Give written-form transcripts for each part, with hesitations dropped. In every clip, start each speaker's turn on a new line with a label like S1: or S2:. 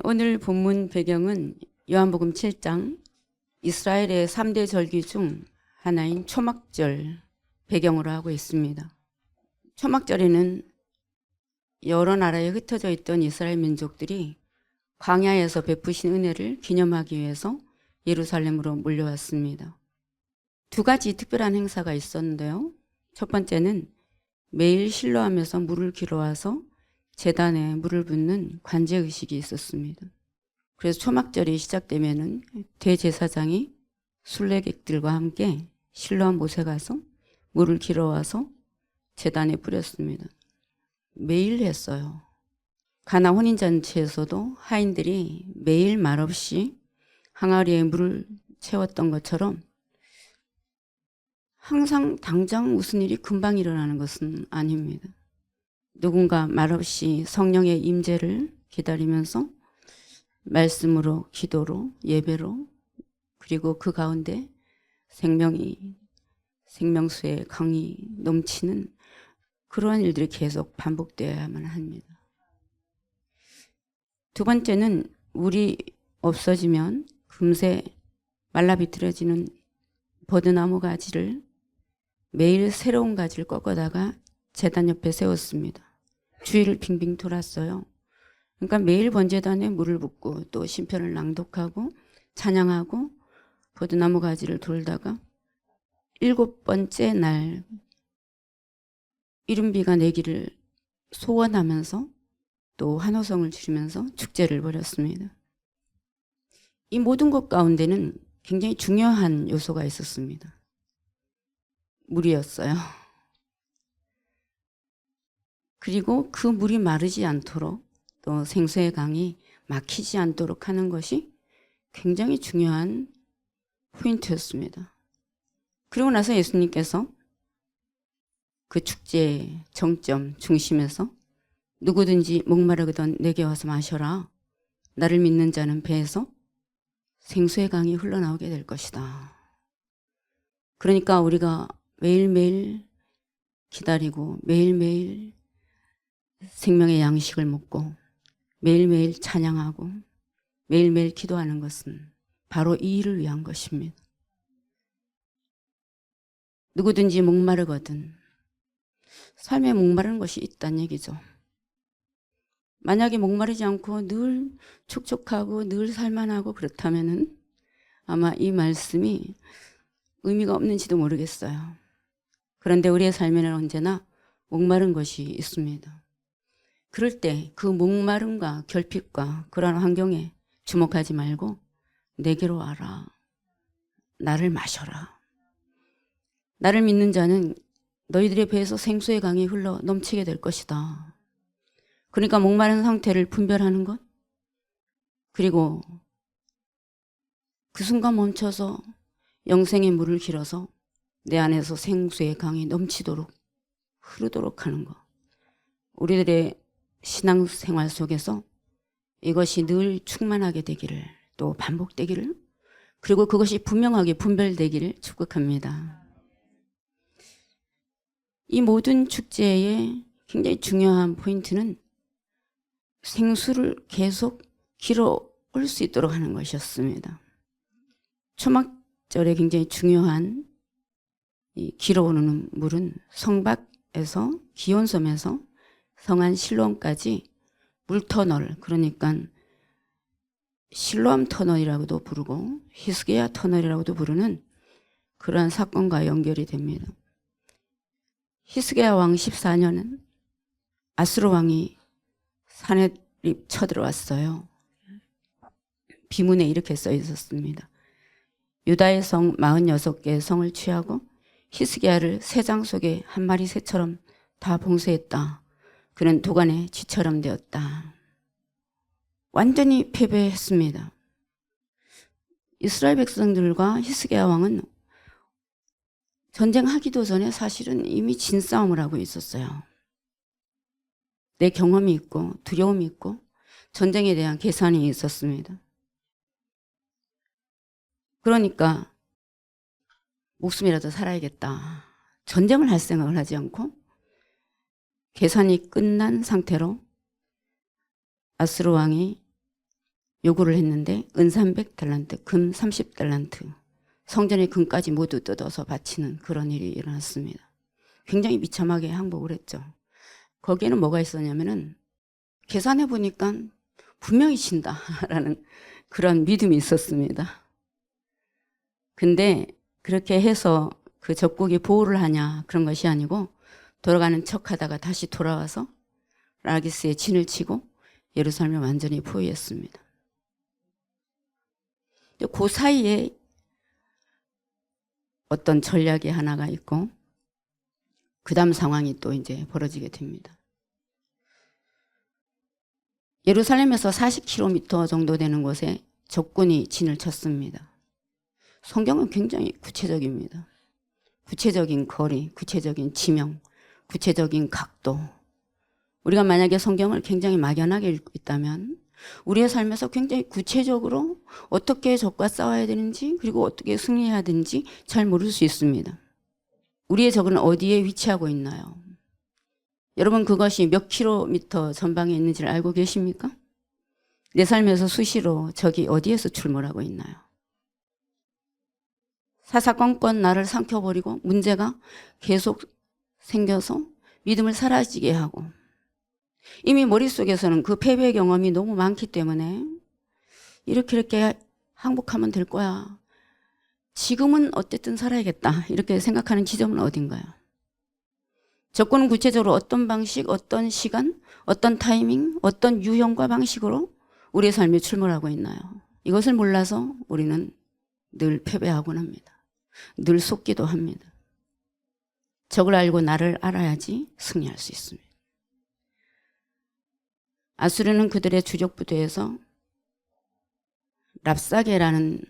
S1: 오늘 본문 배경은 요한복음 7장 이스라엘의 3대 절기 중 하나인 초막절 배경으로 하고 있습니다. 초막절에는 여러 나라에 흩어져 있던 이스라엘 민족들이 광야에서 베푸신 은혜를 기념하기 위해서 예루살렘으로 몰려왔습니다. 두 가지 특별한 행사가 있었는데요. 첫 번째는 매일 실로암에서 물을 길어와서 제단에 물을 붓는 관제의식이 있었습니다. 그래서 초막절이 시작되면은 대제사장이 순례객들과 함께 실로암 못에 가서 물을 길어와서 제단에 뿌렸습니다. 매일 했어요. 가나 혼인잔치에서도 하인들이 매일 말없이 항아리에 물을 채웠던 것처럼 항상 당장 무슨 일이 금방 일어나는 것은 아닙니다. 누군가 말없이 성령의 임재를 기다리면서 말씀으로, 기도로, 예배로, 그리고 그 가운데 생명수의 강이 넘치는 그러한 일들이 계속 반복되어야만 합니다. 두 번째는 물이 없어지면 금세 말라비틀어지는 버드나무 가지를 매일 새로운 가지를 꺾어다가 제단 옆에 세웠습니다. 주위를 빙빙 돌았어요. 그러니까 매일 번제단에 물을 붓고 또 신편을 낭독하고 찬양하고 버드나무 가지를 돌다가 7번째 날 이른비가 내기를 소원하면서 또 환호성을 지르면서 축제를 벌였습니다. 이 모든 것 가운데는 굉장히 중요한 요소가 있었습니다. 물이었어요. 그리고 그 물이 마르지 않도록 또 생수의 강이 막히지 않도록 하는 것이 굉장히 중요한 포인트였습니다. 그리고 나서 예수님께서 그 축제의 정점 중심에서 누구든지 목마르거든 내게 와서 마셔라. 나를 믿는 자는 배에서 생수의 강이 흘러나오게 될 것이다. 그러니까 우리가 매일매일 기다리고 매일매일 생명의 양식을 먹고 매일매일 찬양하고 매일매일 기도하는 것은 바로 이 일을 위한 것입니다. 누구든지 목마르거든 삶에 목마른 것이 있다는 얘기죠. 만약에 목마르지 않고 늘 촉촉하고 늘 살만하고 그렇다면은 아마 이 말씀이 의미가 없는지도 모르겠어요. 그런데 우리의 삶에는 언제나 목마른 것이 있습니다. 그럴 때 그 목마름과 결핍과 그러한 환경에 주목하지 말고 내게로 와라. 나를 마셔라. 나를 믿는 자는 너희들의 배에서 생수의 강이 흘러 넘치게 될 것이다. 그러니까 목마른 상태를 분별하는 것, 그리고 그 순간 멈춰서 영생의 물을 길어서 내 안에서 생수의 강이 넘치도록 흐르도록 하는 것. 우리들의 신앙생활 속에서 이것이 늘 충만하게 되기를, 또 반복되기를, 그리고 그것이 분명하게 분별되기를 축복합니다. 이 모든 축제의 굉장히 중요한 포인트는 생수를 계속 길어올 수 있도록 하는 것이었습니다. 초막절에 굉장히 중요한 이 길어오르는 물은 성밖에서 기온섬에서 성안 실로암까지 물터널, 그러니까 실로암 터널이라고도 부르고 히스기야 터널이라고도 부르는 그러한 사건과 연결이 됩니다. 히스기야 왕 14년은 아수르 왕이 산에 쳐들어왔어요. 비문에 이렇게 써 있었습니다. 유다의 성 46개의 성을 취하고 히스기야를 새장 속에 한 마리 새처럼 다 봉쇄했다. 그는 도간의 쥐처럼 되었다. 완전히 패배했습니다. 이스라엘 백성들과 히스기야 왕은 전쟁하기도 전에 사실은 이미 진싸움을 하고 있었어요. 내 경험이 있고 두려움이 있고 전쟁에 대한 계산이 있었습니다. 그러니까 목숨이라도 살아야겠다. 전쟁을 할 생각을 하지 않고 계산이 끝난 상태로 아수르 왕이 요구를 했는데 은 300달란트, 금 30달란트, 성전의 금까지 모두 뜯어서 바치는 그런 일이 일어났습니다. 굉장히 비참하게 항복을 했죠. 거기에는 뭐가 있었냐면은 계산해 보니까 분명히 진다라는 그런 믿음이 있었습니다. 근데 그렇게 해서 그 적국이 보호를 하냐 그런 것이 아니고 돌아가는 척하다가 다시 돌아와서 라기스에 진을 치고 예루살렘을 완전히 포위했습니다. 그 사이에 어떤 전략이 하나가 있고 그 다음 상황이 또 이제 벌어지게 됩니다. 예루살렘에서 40km 정도 되는 곳에 적군이 진을 쳤습니다. 성경은 굉장히 구체적입니다. 구체적인 거리, 구체적인 지명, 구체적인 각도. 우리가 만약에 성경을 굉장히 막연하게 읽고 있다면 우리의 삶에서 굉장히 구체적으로 어떻게 적과 싸워야 되는지 그리고 어떻게 승리해야 되는지 잘 모를 수 있습니다. 우리의 적은 어디에 위치하고 있나요? 여러분 그것이 몇 킬로미터 전방에 있는지를 알고 계십니까? 내 삶에서 수시로 적이 어디에서 출몰하고 있나요? 사사건건 나를 삼켜버리고 문제가 계속 생겨서 믿음을 사라지게 하고 이미 머릿속에서는 그 패배 경험이 너무 많기 때문에 이렇게 항복하면 될 거야. 지금은 어쨌든 살아야겠다. 이렇게 생각하는 지점은 어딘가요? 적군은 구체적으로 어떤 방식, 어떤 시간, 어떤 타이밍, 어떤 유형과 방식으로 우리의 삶에 출몰하고 있나요? 이것을 몰라서 우리는 늘 패배하곤 합니다. 늘 속기도 합니다. 적을 알고 나를 알아야지 승리할 수 있습니다. 아수르는 그들의 주력 부대에서 랍사게라는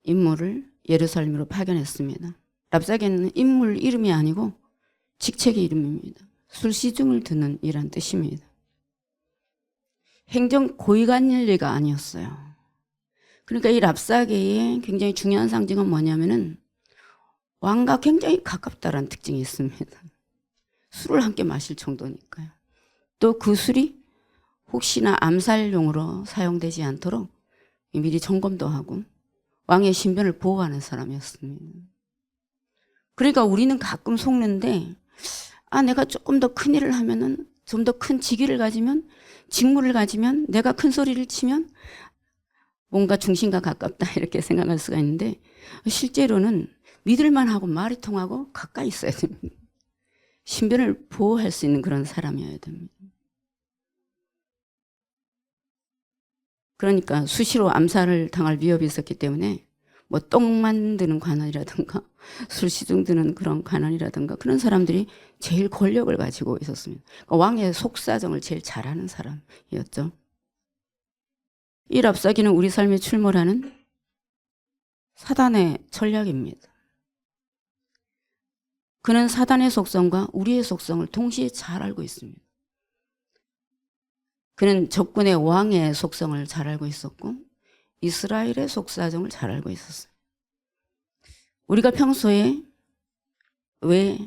S1: 인물을 예루살렘으로 파견했습니다. 랍사게는 인물 이름이 아니고 직책의 이름입니다. 술시중을 드는 이란 뜻입니다. 행정 고위관리가 아니었어요. 그러니까 이 랍사게의 굉장히 중요한 상징은 뭐냐면은 왕과 굉장히 가깝다라는 특징이 있습니다. 술을 함께 마실 정도니까요. 또 그 술이 혹시나 암살용으로 사용되지 않도록 미리 점검도 하고 왕의 신변을 보호하는 사람이었습니다. 그러니까 우리는 가끔 속는데 내가 조금 더 큰 일을 하면은 좀 더 큰 직위를 가지면 직무를 가지면 내가 큰 소리를 치면 뭔가 중심과 가깝다 이렇게 생각할 수가 있는데 실제로는 믿을만 하고 말이 통하고 가까이 있어야 됩니다. 신변을 보호할 수 있는 그런 사람이어야 됩니다. 그러니까 수시로 암살을 당할 위협이 있었기 때문에 뭐 떡 만드는 관원이라든가 술 시중드는 그런 관원이라든가 그런 사람들이 제일 권력을 가지고 있었습니다. 그러니까 왕의 속사정을 제일 잘하는 사람이었죠. 이 랍사기는 우리 삶에 출몰하는 사단의 전략입니다. 그는 사단의 속성과 우리의 속성을 동시에 잘 알고 있습니다. 그는 적군의 왕의 속성을 잘 알고 있었고 이스라엘의 속사정을 잘 알고 있었어요. 우리가 평소에 왜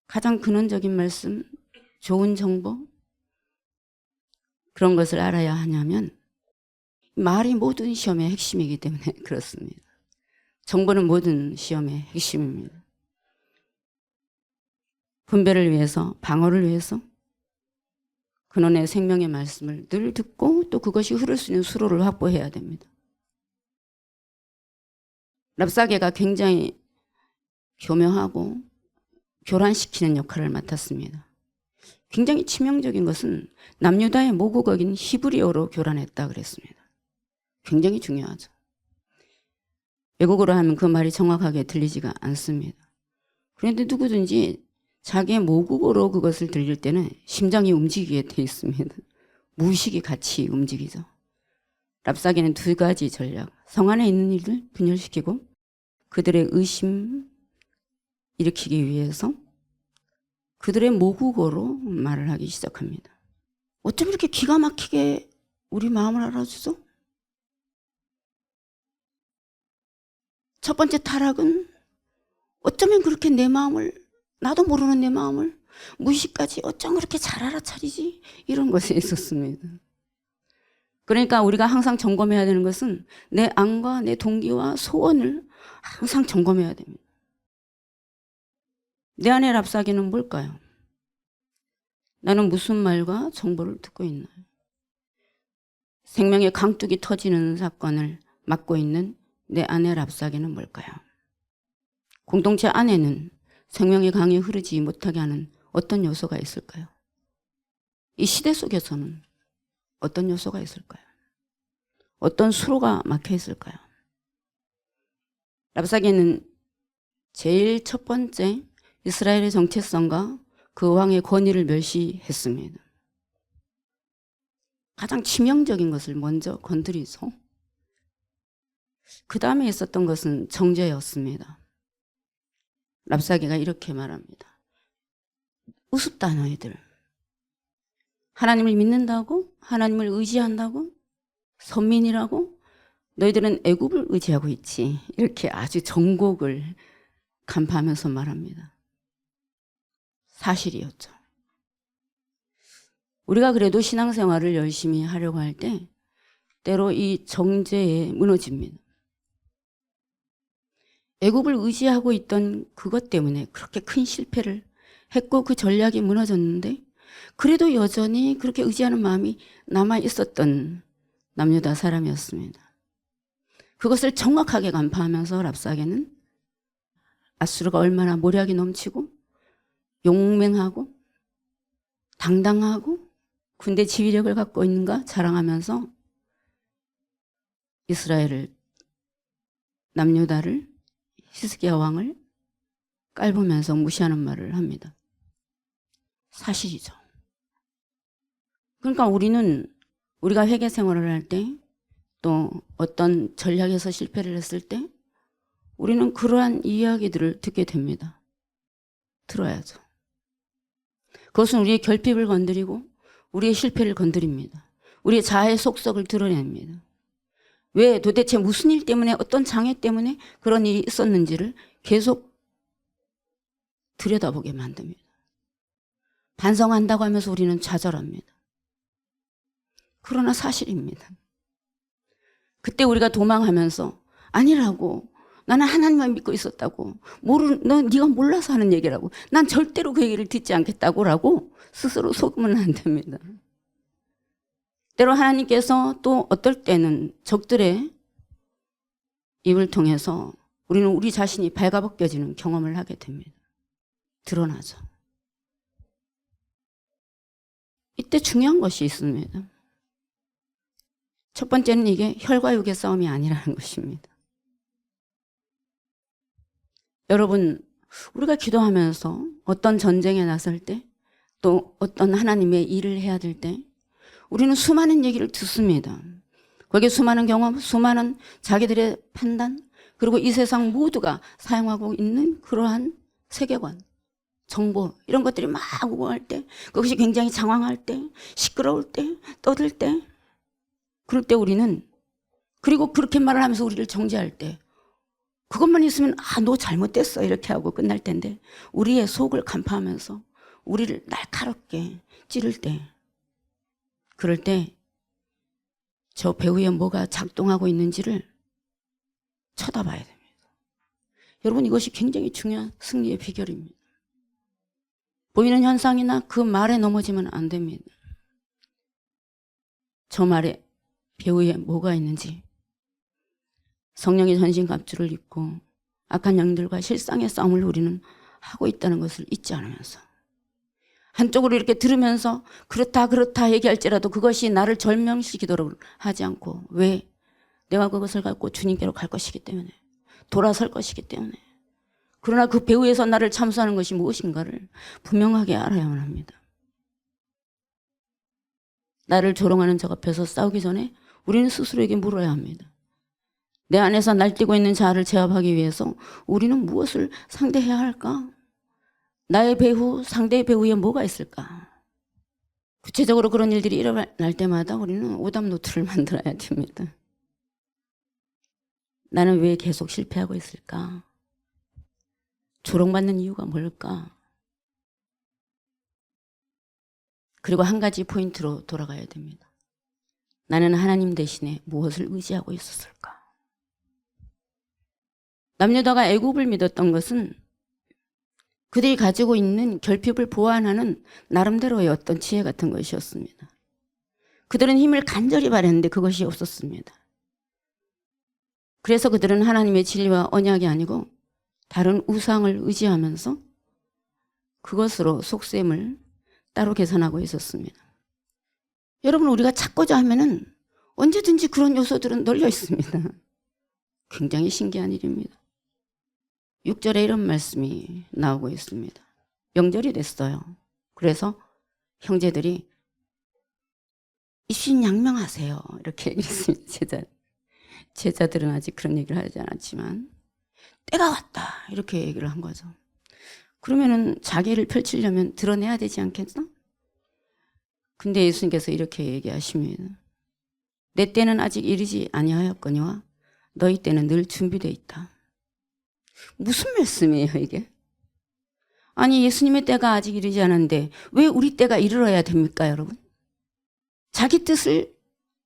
S1: 가장 근원적인 말씀, 좋은 정보 그런 것을 알아야 하냐면 말이 모든 시험의 핵심이기 때문에 그렇습니다. 정보는 모든 시험의 핵심입니다. 분별을 위해서, 방어를 위해서 근원의 생명의 말씀을 늘 듣고 또 그것이 흐를 수 있는 수로를 확보해야 됩니다. 랍사게가 굉장히 교묘하고 교란시키는 역할을 맡았습니다. 굉장히 치명적인 것은 남유다의 모국어인 히브리어로 교란했다 그랬습니다. 굉장히 중요하죠. 외국어로 하면 그 말이 정확하게 들리지가 않습니다. 그런데 누구든지 자기의 모국어로 그것을 들릴 때는 심장이 움직이게 돼 있습니다. 무의식이 같이 움직이죠. 랍사게는 두 가지 전략, 성 안에 있는 일을 분열시키고 그들의 의심 일으키기 위해서 그들의 모국어로 말을 하기 시작합니다. 어쩜 이렇게 기가 막히게 우리 마음을 알아주죠? 첫 번째 타락은 어쩌면 그렇게 내 마음을, 나도 모르는 내 마음을 무의식까지 어쩜 그렇게 잘 알아차리지? 이런 것에 있었습니다. 그러니까 우리가 항상 점검해야 되는 것은 내 안과 내 동기와 소원을 항상 점검해야 됩니다. 내 안의 랍사기는 뭘까요? 나는 무슨 말과 정보를 듣고 있나요? 생명의 강둑이 터지는 사건을 맡고 있는 내 안의 랍사기는 뭘까요? 공동체 안에는 생명의 강이 흐르지 못하게 하는 어떤 요소가 있을까요? 이 시대 속에서는 어떤 요소가 있을까요? 어떤 수로가 막혀 있을까요? 랍사기는 제일 첫 번째 이스라엘의 정체성과 그 왕의 권위를 멸시했습니다. 가장 치명적인 것을 먼저 건드리죠. 그 다음에 있었던 것은 정죄였습니다. 랍사기가 이렇게 말합니다. 우습다 너희들. 하나님을 믿는다고? 하나님을 의지한다고? 선민이라고? 너희들은 애굽을 의지하고 있지. 이렇게 아주 정곡을 간파하면서 말합니다. 사실이었죠. 우리가 그래도 신앙생활을 열심히 하려고 할 때 때로 이 정죄에 무너집니다. 애굽을 의지하고 있던 그것 때문에 그렇게 큰 실패를 했고 그 전략이 무너졌는데 그래도 여전히 그렇게 의지하는 마음이 남아 있었던 남유다 사람이었습니다. 그것을 정확하게 간파하면서 랍사게는 아수르가 얼마나 모략이 넘치고 용맹하고 당당하고 군대 지휘력을 갖고 있는가 자랑하면서 이스라엘을, 남유다를, 히스기야 왕을 깔보면서 무시하는 말을 합니다. 사실이죠. 그러니까 우리가 회개 생활을 할 때 또 어떤 전략에서 실패를 했을 때 우리는 그러한 이야기들을 듣게 됩니다. 들어야죠. 그것은 우리의 결핍을 건드리고 우리의 실패를 건드립니다. 우리의 자아의 속성을 드러냅니다. 왜 도대체 무슨 일 때문에 어떤 장애 때문에 그런 일이 있었는지를 계속 들여다보게 만듭니다. 반성한다고 하면서 우리는 좌절합니다. 그러나 사실입니다. 그때 우리가 도망하면서 아니라고 나는 하나님만 믿고 있었다고 너 네가 몰라서 하는 얘기라고 난 절대로 그 얘기를 듣지 않겠다고라고 스스로 속으면 안 됩니다. 때로 하나님께서 또 어떨 때는 적들의 입을 통해서 우리는 우리 자신이 발가벗겨지는 경험을 하게 됩니다. 드러나죠. 이때 중요한 것이 있습니다. 첫 번째는 이게 혈과 육의 싸움이 아니라는 것입니다. 여러분, 우리가 기도하면서 어떤 전쟁에 나설 때 또 어떤 하나님의 일을 해야 될 때 우리는 수많은 얘기를 듣습니다. 거기에 수많은 경험, 수많은 자기들의 판단, 그리고 이 세상 모두가 사용하고 있는 그러한 세계관, 정보 이런 것들이 막 오고 할 때 그것이 굉장히 장황할 때, 시끄러울 때, 떠들 때 그럴 때 우리는 그리고 그렇게 말을 하면서 우리를 정죄할 때 그것만 있으면 너 잘못됐어 이렇게 하고 끝날 텐데 우리의 속을 간파하면서 우리를 날카롭게 찌를 때 그럴 때 저 배우에 뭐가 작동하고 있는지를 쳐다봐야 됩니다. 여러분 이것이 굉장히 중요한 승리의 비결입니다. 보이는 현상이나 그 말에 넘어지면 안 됩니다. 저 말에 배우에 뭐가 있는지 성령의 전신갑주를 입고 악한 영들과 실상의 싸움을 우리는 하고 있다는 것을 잊지 않으면서 한쪽으로 이렇게 들으면서 그렇다 얘기할지라도 그것이 나를 절명시키도록 하지 않고 왜? 내가 그것을 갖고 주님께로 갈 것이기 때문에 돌아설 것이기 때문에 그러나 그 배후에서 나를 참수하는 것이 무엇인가를 분명하게 알아야만 합니다. 나를 조롱하는 적 앞에서 싸우기 전에 우리는 스스로에게 물어야 합니다. 내 안에서 날뛰고 있는 자아를 제압하기 위해서 우리는 무엇을 상대해야 할까? 나의 배후, 상대의 배후에 뭐가 있을까? 구체적으로 그런 일들이 일어날 때마다 우리는 오답 노트를 만들어야 됩니다. 나는 왜 계속 실패하고 있을까? 조롱받는 이유가 뭘까? 그리고 한 가지 포인트로 돌아가야 됩니다. 나는 하나님 대신에 무엇을 의지하고 있었을까? 남유다가 애굽을 믿었던 것은 그들이 가지고 있는 결핍을 보완하는 나름대로의 어떤 지혜 같은 것이었습니다. 그들은 힘을 간절히 바랬는데 그것이 없었습니다. 그래서 그들은 하나님의 진리와 언약이 아니고 다른 우상을 의지하면서 그것으로 속셈을 따로 계산하고 있었습니다. 여러분, 우리가 찾고자 하면은 언제든지 그런 요소들은 널려 있습니다. 굉장히 신기한 일입니다. 6절에 이런 말씀이 나오고 있습니다. 명절이 됐어요. 그래서 형제들이 입신양명하세요. 이렇게 얘기했습니다. 제자들은 아직 그런 얘기를 하지 않았지만 때가 왔다 이렇게 얘기를 한 거죠. 그러면은 자기를 펼치려면 드러내야 되지 않겠어? 근데 예수님께서 이렇게 얘기하십니다. 내 때는 아직 이르지 아니하였거니와 너희 때는 늘 준비되어 있다. 무슨 말씀이에요 이게? 아니, 예수님의 때가 아직 이르지 않았는데 왜 우리 때가 이르러야 됩니까, 여러분? 자기 뜻을,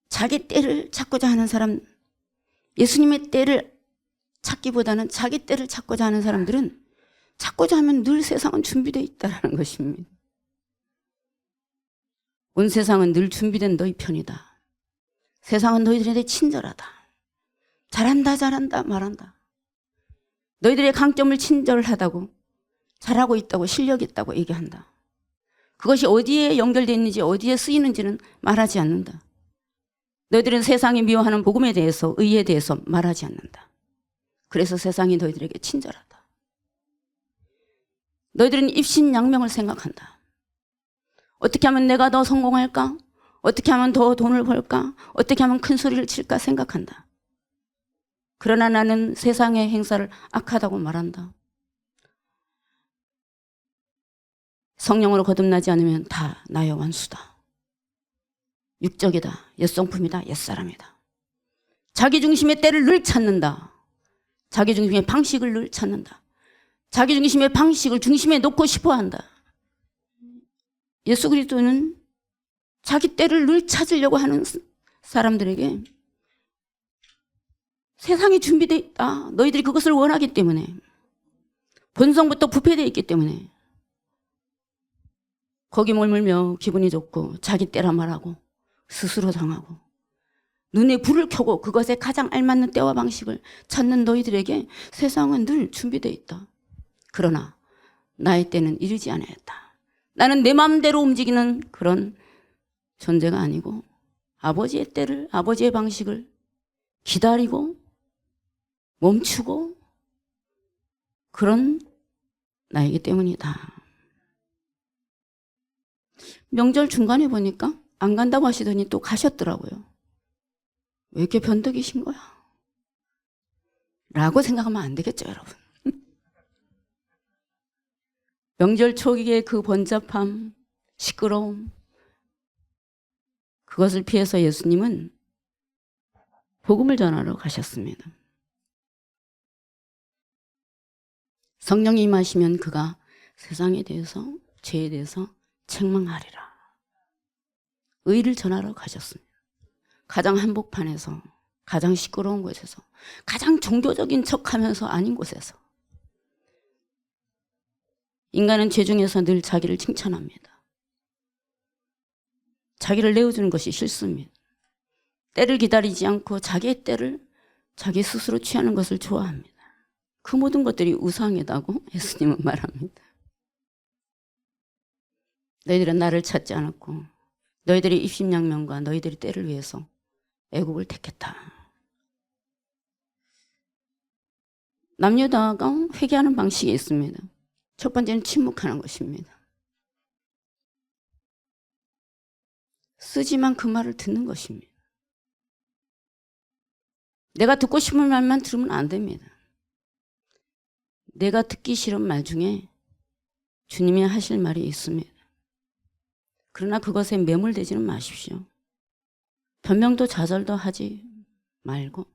S1: 자기 때를 찾고자 하는 사람, 예수님의 때를 찾기보다는 자기 때를 찾고자 하는 사람들은 찾고자 하면 늘 세상은 준비되어 있다는 것입니다. 온 세상은 늘 준비된 너희 편이다. 세상은 너희들한테 친절하다. 잘한다 말한다. 너희들의 강점을 친절하다고, 잘하고 있다고, 실력 있다고 얘기한다. 그것이 어디에 연결되어 있는지, 어디에 쓰이는지는 말하지 않는다. 너희들은 세상이 미워하는 복음에 대해서, 의에 대해서 말하지 않는다. 그래서 세상이 너희들에게 친절하다. 너희들은 입신양명을 생각한다. 어떻게 하면 내가 더 성공할까? 어떻게 하면 더 돈을 벌까? 어떻게 하면 큰 소리를 칠까 생각한다. 그러나 나는 세상의 행사를 악하다고 말한다. 성령으로 거듭나지 않으면 다 나의 원수다. 육적이다. 옛성품이다. 옛사람이다. 자기 중심의 때를 늘 찾는다. 자기 중심의 방식을 늘 찾는다. 자기 중심의 방식을 중심에 놓고 싶어한다. 예수 그리스도는 자기 때를 늘 찾으려고 하는 사람들에게 세상이 준비되어 있다. 너희들이 그것을 원하기 때문에, 본성부터 부패되어 있기 때문에 거기 머물며 기분이 좋고 자기 때라 말하고 스스로 당하고 눈에 불을 켜고 그것에 가장 알맞는 때와 방식을 찾는 너희들에게 세상은 늘 준비되어 있다. 그러나 나의 때는 이르지 아니하였다. 나는 내 마음대로 움직이는 그런 존재가 아니고 아버지의 때를, 아버지의 방식을 기다리고 멈추고 그런 나이기 때문이다. 명절 중간에 보니까 안 간다고 하시더니 또 가셨더라고요. 왜 이렇게 변덕이신 거야? 라고 생각하면 안 되겠죠, 여러분. 명절 초기의 그 번잡함, 시끄러움, 그것을 피해서 예수님은 복음을 전하러 가셨습니다. 성령이 임하시면 그가 세상에 대해서, 죄에 대해서 책망하리라. 의를 전하러 가셨습니다. 가장 한복판에서, 가장 시끄러운 곳에서, 가장 종교적인 척하면서 아닌 곳에서. 인간은 죄 중에서 늘 자기를 칭찬합니다. 자기를 내어주는 것이 싫습니다. 때를 기다리지 않고 자기의 때를 자기 스스로 취하는 것을 좋아합니다. 그 모든 것들이 우상이라고 예수님은 말합니다. 너희들은 나를 찾지 않았고 너희들의 입신양명과 너희들의 때를 위해서 애굽을 택했다. 남유다가 회개하는 방식이 있습니다. 첫 번째는 침묵하는 것입니다. 쓰지만 그 말을 듣는 것입니다. 내가 듣고 싶은 말만 들으면 안 됩니다. 내가 듣기 싫은 말 중에 주님이 하실 말이 있습니다. 그러나 그것에 매몰되지는 마십시오. 변명도 좌절도 하지 말고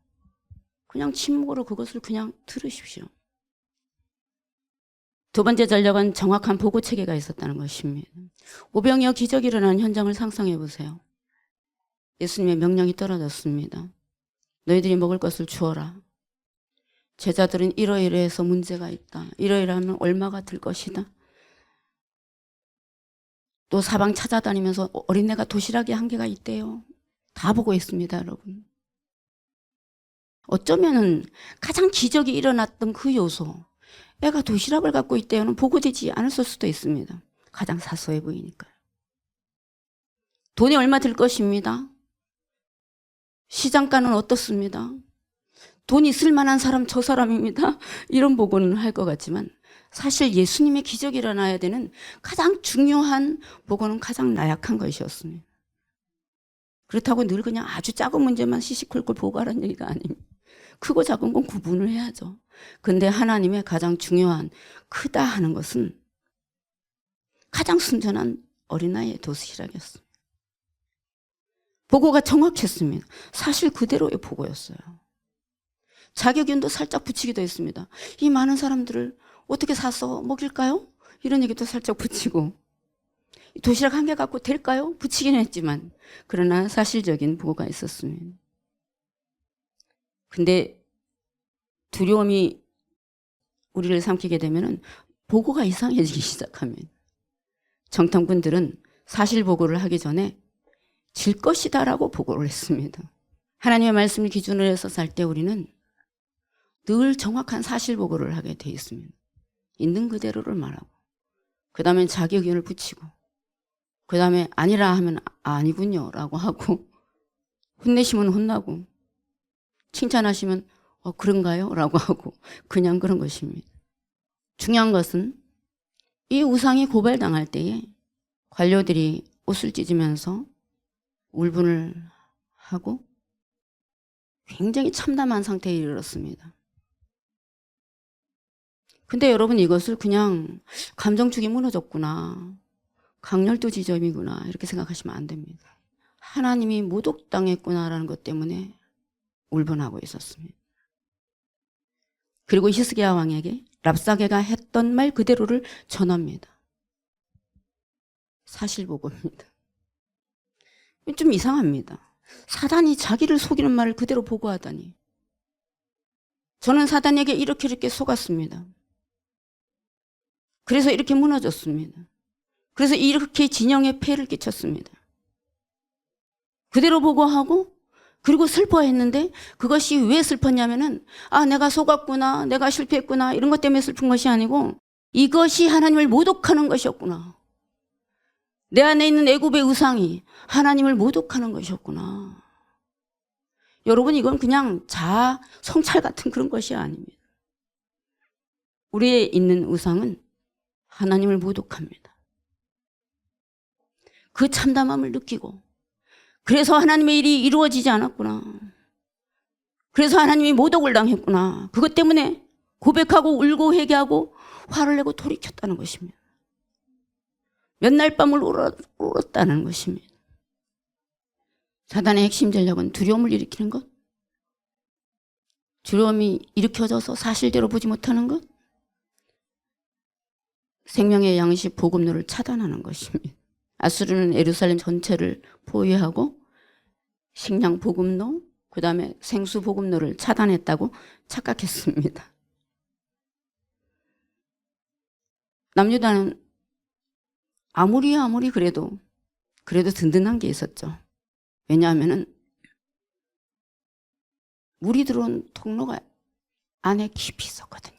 S1: 그냥 침묵으로 그것을 그냥 들으십시오. 두 번째 전략은 정확한 보고 체계가 있었다는 것입니다. 오병이어 기적이 일어나는 현장을 상상해 보세요. 예수님의 명령이 떨어졌습니다. 너희들이 먹을 것을 주어라. 제자들은 이러이러해서 문제가 있다. 이러이러하면 얼마가 들 것이다. 또 사방 찾아다니면서 어린애가 도시락에 한계가 있대요. 다 보고 있습니다, 여러분. 어쩌면은 가장 기적이 일어났던 그 요소, 애가 도시락을 갖고 있대요는 보고되지 않았을 수도 있습니다. 가장 사소해 보이니까요. 돈이 얼마 들 것입니다. 시장가는 어떻습니다. 돈 있을 만한 사람 저 사람입니다. 이런 보고는 할 것 같지만 사실 예수님의 기적이 일어나야 되는 가장 중요한 보고는 가장 나약한 것이었습니다. 그렇다고 늘 그냥 아주 작은 문제만 시시콜콜 보고하라는 얘기가 아닙니다. 크고 작은 건 구분을 해야죠. 근데 하나님의 가장 중요한 크다 하는 것은 가장 순전한 어린아이의 도시락이었습니다. 보고가 정확했습니다. 사실 그대로의 보고였어요. 자격윤도 살짝 붙이기도 했습니다. 이 많은 사람들을 어떻게 사서 먹일까요? 이런 얘기도 살짝 붙이고, 도시락 한 개 갖고 될까요? 붙이긴 했지만 그러나 사실적인 보고가 있었습니다. 근데 두려움이 우리를 삼키게 되면은 보고가 이상해지기 시작합니다. 정탐꾼들은 사실 보고를 하기 전에 질 것이다라고 보고를 했습니다. 하나님의 말씀을 기준으로 해서 살 때 우리는 늘 정확한 사실 보고를 하게 돼 있습니다. 있는 그대로를 말하고, 그 다음에 자기 의견을 붙이고, 그 다음에 아니라 하면 아니군요 라고 하고, 혼내시면 혼나고, 칭찬하시면 그런가요? 라고 하고, 그냥 그런 것입니다. 중요한 것은 이 우상이 고발당할 때에 관료들이 옷을 찢으면서 울분을 하고 굉장히 참담한 상태에 이르렀습니다. 근데 여러분, 이것을 그냥 감정축이 무너졌구나, 강렬도 지점이구나 이렇게 생각하시면 안 됩니다. 하나님이 모독당했구나라는 것 때문에 울분하고 있었습니다. 그리고 히스기야 왕에게 랍사게가 했던 말 그대로를 전합니다. 사실 보고입니다. 좀 이상합니다. 사단이 자기를 속이는 말을 그대로 보고하다니. 저는 사단에게 이렇게 속았습니다. 그래서 이렇게 무너졌습니다. 그래서 이렇게 진영에 폐를 끼쳤습니다. 그대로 보고하고, 그리고 슬퍼했는데 그것이 왜 슬펐냐면은 내가 속았구나, 내가 실패했구나 이런 것 때문에 슬픈 것이 아니고 이것이 하나님을 모독하는 것이었구나. 내 안에 있는 애굽의 우상이 하나님을 모독하는 것이었구나. 여러분, 이건 그냥 자아 성찰 같은 그런 것이 아닙니다. 우리에 있는 우상은 하나님을 모독합니다. 그 참담함을 느끼고, 그래서 하나님의 일이 이루어지지 않았구나, 그래서 하나님이 모독을 당했구나, 그것 때문에 고백하고 울고 회개하고 화를 내고 돌이켰다는 것입니다. 몇 날 밤을 울었다는 것입니다. 사단의 핵심 전략은 두려움을 일으키는 것, 두려움이 일으켜져서 사실대로 보지 못하는 것, 생명의 양식 보급로를 차단하는 것입니다. 아수르는 예루살렘 전체를 포위하고 식량 보급로, 그 다음에 생수 보급로를 차단했다고 착각했습니다. 남유다는 아무리 그래도 든든한 게 있었죠. 왜냐하면은 물이 들어온 통로가 안에 깊이 있었거든요.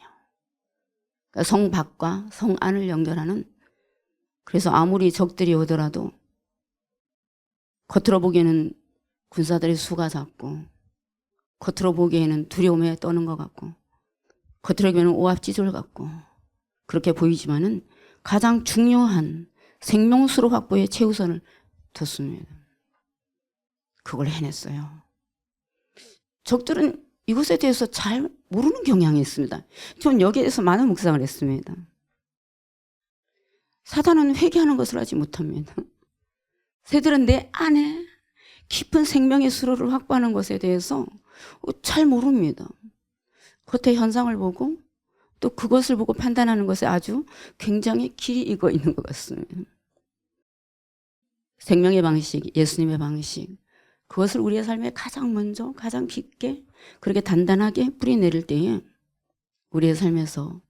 S1: 그러니까 성 밖과 성 안을 연결하는, 그래서 아무리 적들이 오더라도 겉으로 보기에는 군사들의 수가 작고, 겉으로 보기에는 두려움에 떠는 것 같고, 겉으로 보기에는 오합지졸 같고 그렇게 보이지만은 가장 중요한 생명수로 확보의 최우선을 뒀습니다. 그걸 해냈어요. 적들은 이것에 대해서 잘 모르는 경향이 있습니다. 전 여기에서 많은 묵상을 했습니다. 사단은 회개하는 것을 하지 못합니다. 새들은 내 안에 깊은 생명의 수로를 확보하는 것에 대해서 잘 모릅니다. 겉의 현상을 보고 또 그것을 보고 판단하는 것에 아주 굉장히 길이 익어 있는 것 같습니다. 생명의 방식, 예수님의 방식, 그것을 우리의 삶에 가장 먼저 가장 깊게 그렇게 단단하게 뿌리 내릴 때에 우리의 삶에서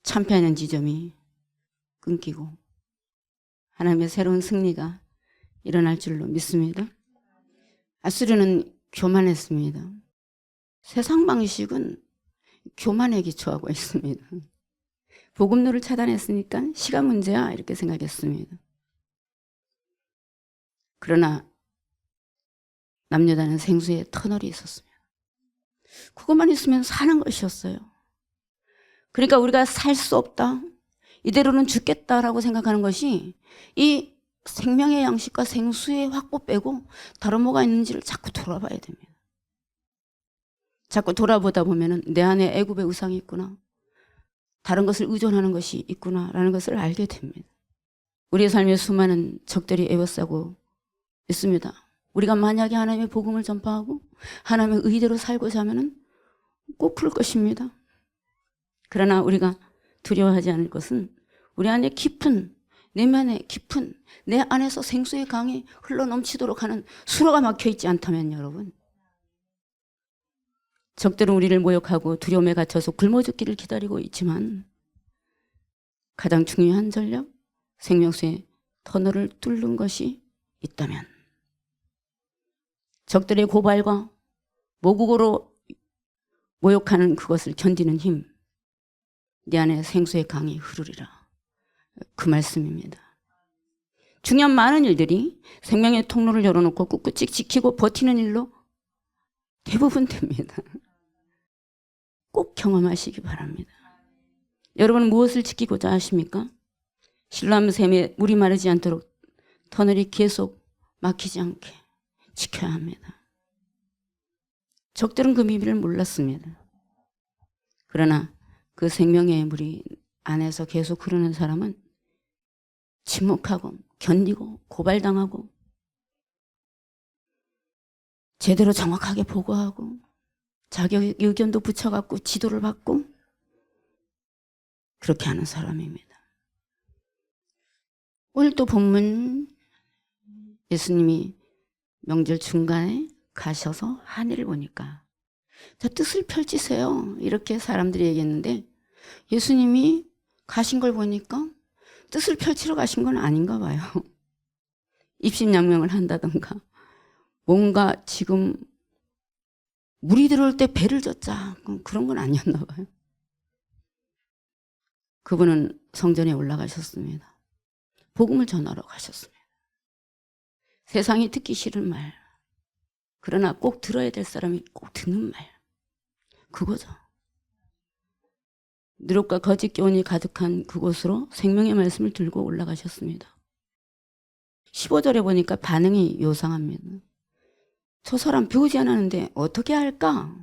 S1: 참패하는 지점이 끊기고 하나님의 새로운 승리가 일어날 줄로 믿습니다. 아수르는 교만했습니다. 세상 방식은 교만에 기초하고 있습니다. 복음로를 차단했으니까 시간 문제야 이렇게 생각했습니다. 그러나 남녀다는 생수의 터널이 있었습니다. 그것만 있으면 사는 것이었어요. 그러니까 우리가 살 수 없다, 이대로는 죽겠다라고 생각하는 것이 이 생명의 양식과 생수의 확보 빼고 다른 뭐가 있는지를 자꾸 돌아봐야 됩니다. 자꾸 돌아보다 보면은 내 안에 애굽의 우상이 있구나, 다른 것을 의존하는 것이 있구나라는 것을 알게 됩니다. 우리의 삶에 수많은 적들이 에워싸고 있습니다. 우리가 만약에 하나님의 복음을 전파하고 하나님의 의대로 살고자 하면은 꼭 풀 것입니다. 그러나 우리가 두려워하지 않을 것은 우리 안에 깊은, 내면에 깊은, 내 안에서 생수의 강이 흘러넘치도록 하는 수로가 막혀있지 않다면 여러분, 적들은 우리를 모욕하고 두려움에 갇혀서 굶어 죽기를 기다리고 있지만 가장 중요한 전략, 생명수의 터널을 뚫는 것이 있다면 적들의 고발과 모국어로 모욕하는 그것을 견디는 힘, 내 안에 생수의 강이 흐르리라, 그 말씀입니다. 중요한 많은 일들이 생명의 통로를 열어놓고 꿋꿋이 지키고 버티는 일로 대부분 됩니다. 꼭 경험하시기 바랍니다. 여러분은 무엇을 지키고자 하십니까? 실로암 샘에 물이 마르지 않도록 터널이 계속 막히지 않게 지켜야 합니다. 적들은 그 비밀을 몰랐습니다. 그러나 그 생명의 물이 안에서 계속 흐르는 사람은 침묵하고 견디고 고발당하고 제대로 정확하게 보고하고 자기 의견도 붙여갖고 지도를 받고 그렇게 하는 사람입니다. 오늘 또 본문, 예수님이 명절 중간에 가셔서 하늘을 보니까 자, 뜻을 펼치세요 이렇게 사람들이 얘기했는데 예수님이 가신 걸 보니까 뜻을 펼치러 가신 건 아닌가 봐요. 입신양명을 한다던가 뭔가 지금 물이 들어올 때 배를 젓자 그런 건 아니었나 봐요. 그분은 성전에 올라가셨습니다. 복음을 전하러 가셨습니다. 세상이 듣기 싫은 말, 그러나 꼭 들어야 될 사람이 꼭 듣는 말, 그거죠. 누룩과 거짓 교훈이 가득한 그곳으로 생명의 말씀을 들고 올라가셨습니다. 15절에 보니까 반응이 요상합니다. 저 사람 배우지 않았는데 어떻게 할까?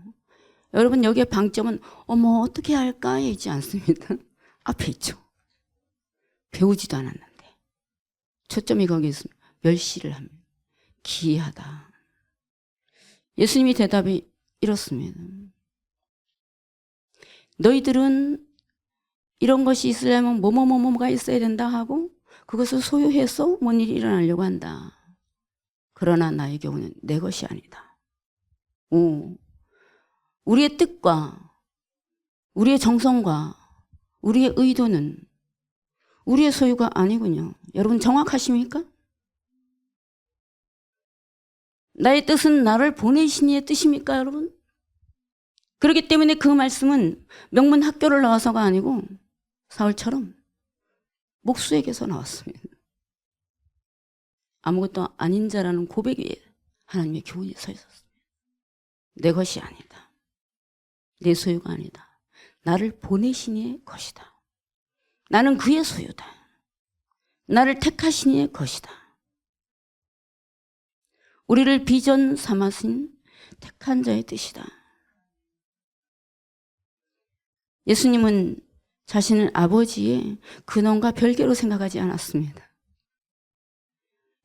S1: 여러분, 여기에 방점은 어머 어떻게 할까에 있지 않습니다. 앞에 있죠. 배우지도 않았는데 초점이 거기 있습니다. 멸시를 합니다. 기이하다. 예수님이 대답이 이렇습니다. 너희들은 이런 것이 있으려면 뭐뭐뭐뭐가 있어야 된다 하고 그것을 소유해서 뭔 일이 일어나려고 한다. 그러나 나의 경우는 내 것이 아니다. 우리의 뜻과 우리의 정성과 우리의 의도는 우리의 소유가 아니군요. 여러분 정확하십니까? 나의 뜻은 나를 보내신 이의 뜻입니까, 여러분? 그렇기 때문에 그 말씀은 명문 학교를 나와서가 아니고 사울처럼 목수에게서 나왔습니다. 아무것도 아닌 자라는 고백 위에 하나님의 교훈이 서 있었습니다. 내 것이 아니다. 내 소유가 아니다. 나를 보내신 이의 것이다. 나는 그의 소유다. 나를 택하신 이의 것이다. 우리를 비전 삼으신 택한 자의 뜻이다. 예수님은 자신을 아버지의 근원과 별개로 생각하지 않았습니다.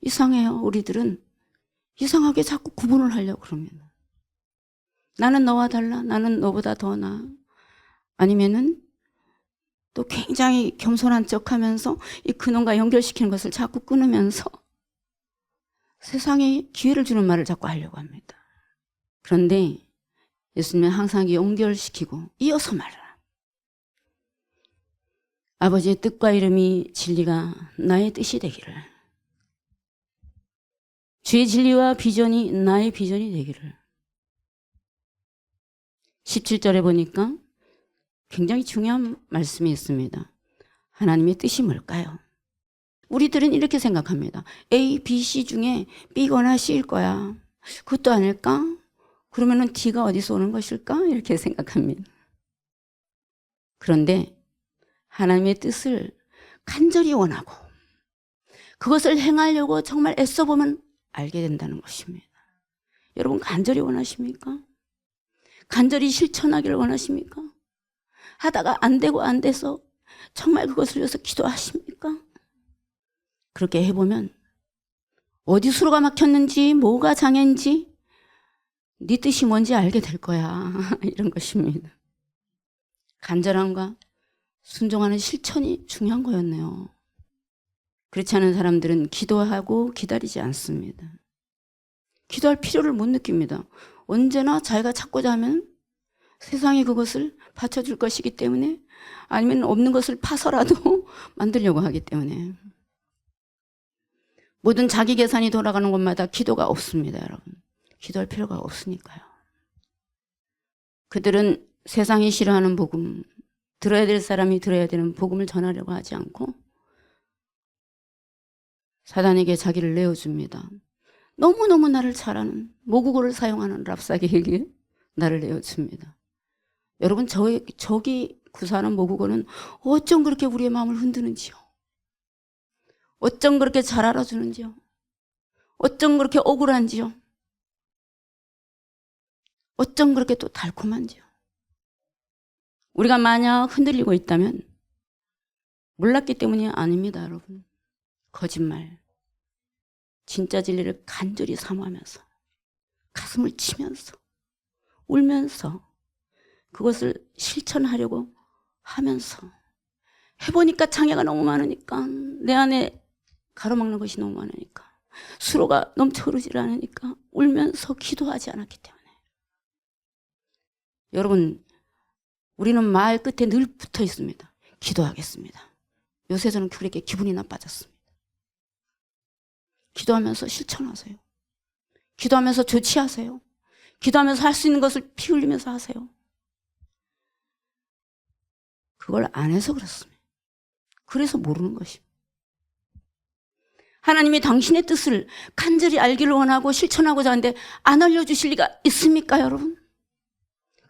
S1: 이상해요. 우리들은 이상하게 자꾸 구분을 하려고 그럽니다. 나는 너와 달라. 나는 너보다 더 나아. 아니면은 또 굉장히 겸손한 척하면서 이 근원과 연결시키는 것을 자꾸 끊으면서 세상에 기회를 주는 말을 자꾸 하려고 합니다. 그런데 예수님은 항상 연결시키고 이어서 말하라. 아버지의 뜻과 이름이 진리가 나의 뜻이 되기를. 주의 진리와 비전이 나의 비전이 되기를. 17절에 보니까 굉장히 중요한 말씀이 있습니다. 하나님의 뜻이 뭘까요? 우리들은 이렇게 생각합니다. A, B, C 중에 B거나 C일 거야. 그것도 아닐까? 그러면은 D가 어디서 오는 것일까? 이렇게 생각합니다. 그런데 하나님의 뜻을 간절히 원하고 그것을 행하려고 정말 애써보면 알게 된다는 것입니다. 여러분 간절히 원하십니까? 간절히 실천하기를 원하십니까? 하다가 안 되고 안 돼서 정말 그것을 위해서 기도하십니까? 그렇게 해보면 어디 수로가 막혔는지 뭐가 장애인지 네 뜻이 뭔지 알게 될 거야. 이런 것입니다. 간절함과 순종하는 실천이 중요한 거였네요. 그렇지 않은 사람들은 기도하고 기다리지 않습니다. 기도할 필요를 못 느낍니다. 언제나 자기가 찾고자 하면 세상이 그것을 받쳐줄 것이기 때문에, 아니면 없는 것을 파서라도 만들려고 하기 때문에. 모든 자기 계산이 돌아가는 곳마다 기도가 없습니다, 여러분. 기도할 필요가 없으니까요. 그들은 세상이 싫어하는 복음, 들어야 될 사람이 들어야 되는 복음을 전하려고 하지 않고 사단에게 자기를 내어줍니다. 너무너무 나를 잘 아는 모국어를 사용하는 랍사게에게 나를 내어줍니다. 여러분, 저기 구사하는 모국어는 어쩜 그렇게 우리의 마음을 흔드는지요. 어쩜 그렇게 잘 알아주는지요. 어쩜 그렇게 억울한지요. 어쩜 그렇게 또 달콤한지요. 우리가 만약 흔들리고 있다면 몰랐기 때문이 아닙니다, 여러분. 거짓말, 진짜 진리를 간절히 사모하면서 가슴을 치면서 울면서 그것을 실천하려고 하면서 해보니까 장애가 너무 많으니까, 내 안에 가로막는 것이 너무 많으니까, 수로가 넘쳐 흐르질 않으니까 울면서 기도하지 않았기 때문에. 여러분, 우리는 말 끝에 늘 붙어 있습니다. 기도하겠습니다. 요새 저는 그렇게 기분이 나빠졌습니다. 기도하면서 실천하세요. 기도하면서 조치하세요. 기도하면서 할 수 있는 것을 피 흘리면서 하세요. 그걸 안 해서 그렇습니다. 그래서 모르는 것입니다. 하나님이 당신의 뜻을 간절히 알기를 원하고 실천하고자 하는데 안 알려주실 리가 있습니까, 여러분?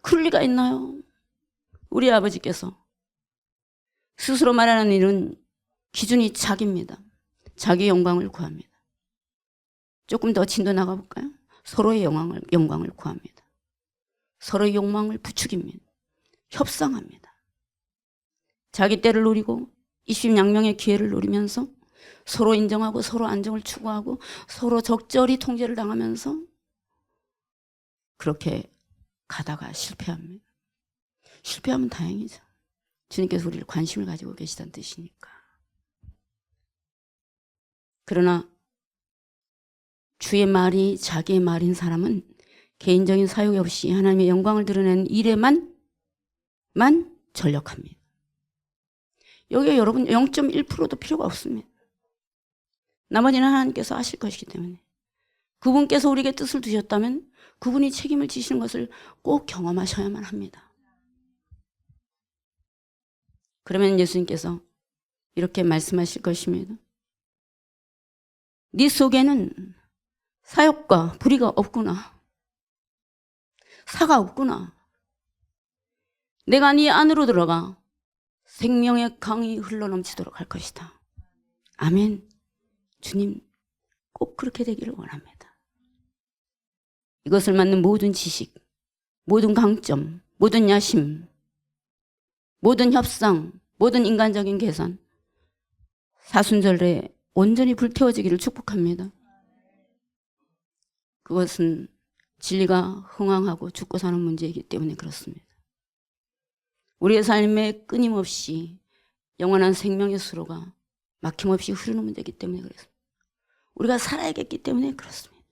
S1: 그럴 리가 있나요? 우리 아버지께서 스스로 말하는 일은 기준이 자기입니다. 자기 영광을 구합니다. 조금 더 진도 나가볼까요? 서로의 영광을 구합니다. 서로의 욕망을 부추깁니다. 협상합니다. 자기 때를 노리고 입심양명의 기회를 노리면서 서로 인정하고 서로 안정을 추구하고 서로 적절히 통제를 당하면서 그렇게 가다가 실패합니다. 실패하면 다행이죠. 주님께서 우리를 관심을 가지고 계시다는 뜻이니까. 그러나 주의 말이 자기의 말인 사람은 개인적인 사유 없이 하나님의 영광을 드러내는 일에만 전력합니다. 여기에 여러분 0.1%도 필요가 없습니다. 나머지는 하나님께서 하실 것이기 때문에. 그분께서 우리에게 뜻을 두셨다면 그분이 책임을 지시는 것을 꼭 경험하셔야만 합니다. 그러면 예수님께서 이렇게 말씀하실 것입니다. 네 속에는 사욕과 불의가 없구나. 사가 없구나. 내가 네 안으로 들어가 생명의 강이 흘러넘치도록 할 것이다. 아멘. 주님, 꼭 그렇게 되기를 원합니다. 이것을 맞는 모든 지식, 모든 강점, 모든 야심, 모든 협상, 모든 인간적인 계산, 사순절에 온전히 불태워지기를 축복합니다. 그것은 진리가 흥황하고 죽고 사는 문제이기 때문에 그렇습니다. 우리의 삶에 끊임없이 영원한 생명의 수로가 막힘없이 흐르는 문제이기 때문에 그렇습니다. 우리가 살아야겠기 때문에 그렇습니다.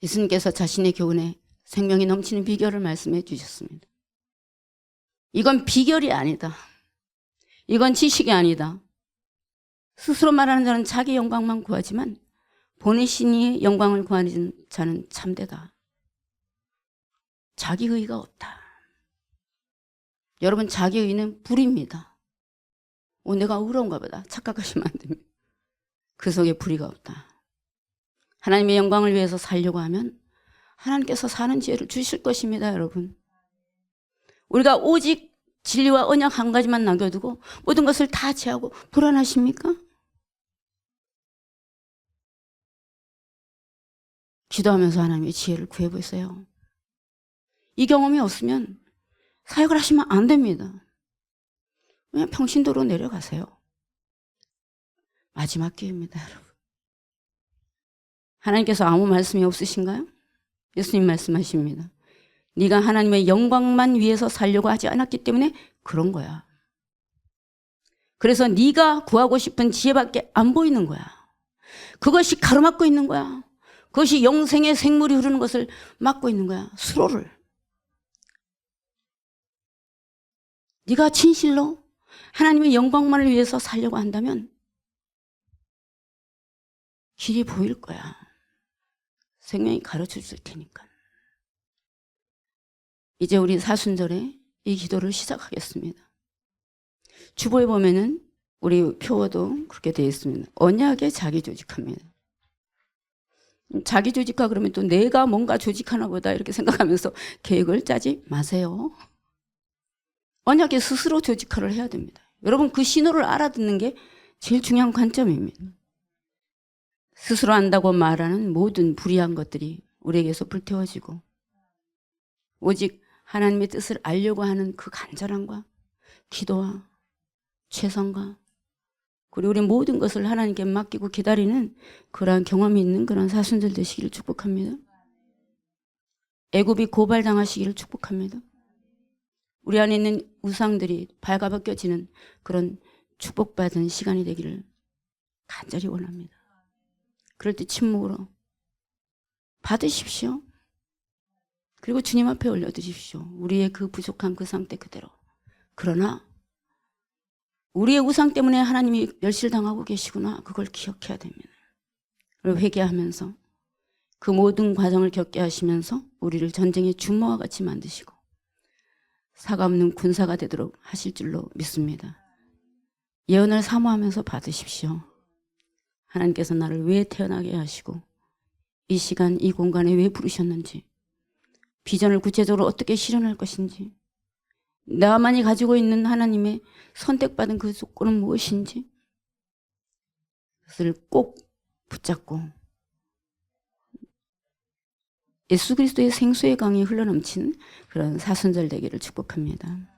S1: 예수님께서 자신의 교훈에 생명이 넘치는 비결을 말씀해 주셨습니다. 이건 비결이 아니다. 이건 지식이 아니다. 스스로 말하는 자는 자기 영광만 구하지만 보내신 이의 영광을 구하는 자는 참되다. 자기 의의가 없다. 여러분, 자기 의의는 불입니다. 내가 의로운가 보다 착각하시면 안 됩니다. 그 속에 불의가 없다. 하나님의 영광을 위해서 살려고 하면 하나님께서 사는 지혜를 주실 것입니다, 여러분. 우리가 오직 진리와 언약 한 가지만 남겨두고 모든 것을 다 제하고 불안하십니까? 기도하면서 하나님의 지혜를 구해보세요. 이 경험이 없으면 사역을 하시면 안 됩니다. 그냥 평신도로 내려가세요. 마지막 기회입니다, 여러분. 하나님께서 아무 말씀이 없으신가요? 예수님 말씀하십니다. 네가 하나님의 영광만 위해서 살려고 하지 않았기 때문에 그런 거야. 그래서 네가 구하고 싶은 지혜밖에 안 보이는 거야. 그것이 가로막고 있는 거야. 그것이 영생의 생물이 흐르는 것을 막고 있는 거야. 수로를. 네가 진실로 하나님의 영광만을 위해서 살려고 한다면 길이 보일 거야. 생명이 가르쳐 줄 테니까. 이제 우리 사순절에 이 기도를 시작하겠습니다. 주보에 보면은 우리 표어도 그렇게 되어 있습니다. 언약의 자기 조직합니다. 자기 조직화 그러면 또 내가 뭔가 조직하나 보다 이렇게 생각하면서 계획을 짜지 마세요. 언약의 스스로 조직화를 해야 됩니다. 여러분, 그 신호를 알아듣는 게 제일 중요한 관점입니다. 스스로 안다고 말하는 모든 불의한 것들이 우리에게서 불태워지고 오직 하나님의 뜻을 알려고 하는 그 간절함과 기도와 최선과 그리고 우리 모든 것을 하나님께 맡기고 기다리는 그러한 경험이 있는 그런 사순절 되시기를 축복합니다. 애굽이 고발당하시기를 축복합니다. 우리 안에 있는 우상들이 발가벗겨지는 그런 축복받은 시간이 되기를 간절히 원합니다. 그럴 때 침묵으로 받으십시오. 그리고 주님 앞에 올려드십시오. 우리의 그 부족한 그 상태 그대로. 그러나 우리의 우상 때문에 하나님이 멸실당하고 계시구나. 그걸 기억해야 됩니다. 그리고 회개하면서 그 모든 과정을 겪게 하시면서 우리를 전쟁의 준모와 같이 만드시고 사과 없는 군사가 되도록 하실 줄로 믿습니다. 예언을 사모하면서 받으십시오. 하나님께서 나를 왜 태어나게 하시고 이 시간 이 공간에 왜 부르셨는지 비전을 구체적으로 어떻게 실현할 것인지 나만이 가지고 있는 하나님의 선택받은 그 조건은 무엇인지 그것을 꼭 붙잡고 예수 그리스도의 생수의 강이 흘러넘치는 그런 사순절 되기를 축복합니다.